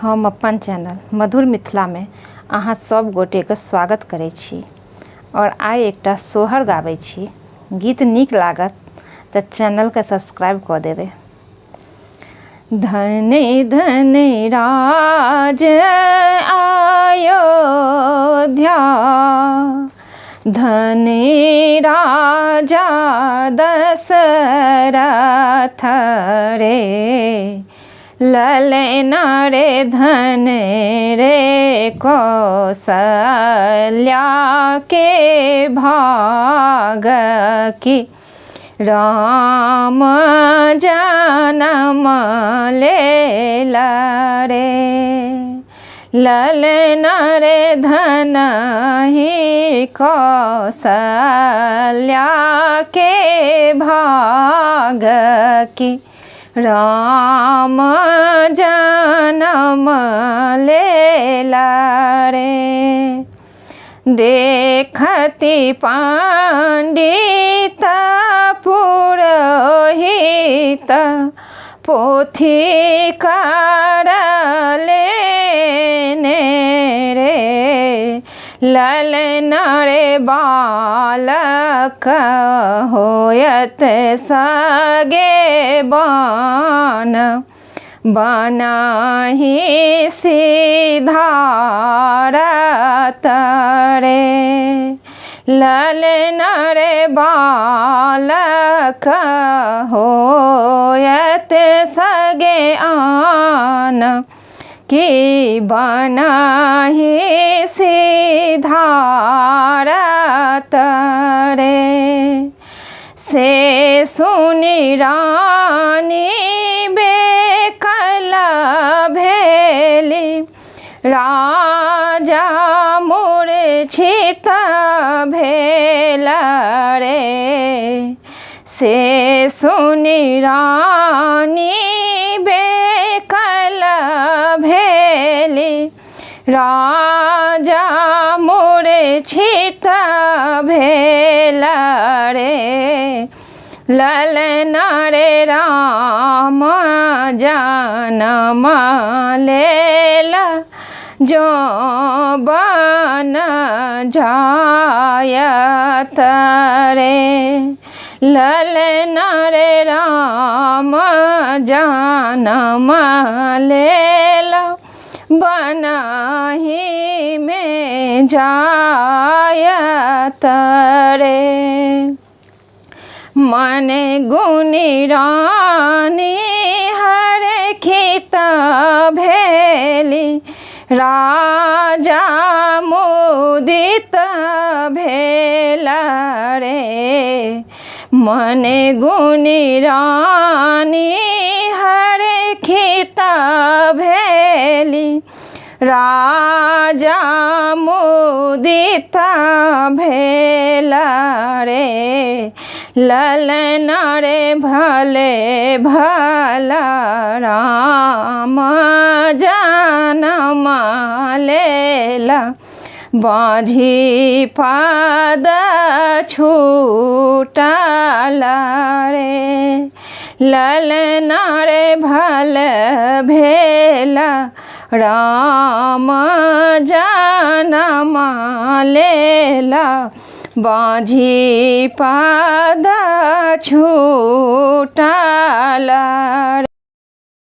हम अपन चैनल मधुर मिथिला में अहाँ सब गोटे के स्वागत करै छी और आइ एकटा सोहर गाबै छी। गीत नीक लागत तऽ चैनल के सब्सक्राइब कऽ देबै। धन्य धन्य राज अयोध्या, धन्य राजा दशरथ रे, ललन रे धन रे कौशल्या के भाग की, राम जनम लेला रे, ललन रे धन ही कौशल्या के भाग की, राम जनम लेला रे। देखती पंडित पुरोहित पोथी कर लेने रे, ललन रे बालक होयत सगे बन, बनाही सिधारत रे, ललन रे बालक होयत सगे आन की, बनाही सिधारत रे। से सुनि रानी बेकल भेली, राजा मूर्छित भेल रे, से सुनि रानी बेकल भेली, राजा मूर्छित भेल रे, ललन रे राम जनम लेला, जौवन जायत रे, ललन रे राम जनम लेला, बनाही में जायत रे। मन गुनी रानी हरखित भेली, राजा मुदित भेल रे, मन गुनी रानी हरखित भेली, राजा मुदित भेल रे, ललन रे भले भला राम जनम लेला, बाँझी पाद छूटल रे, ललन रे भल भेला राम जनम लेला, बाँझी पाद छूटल।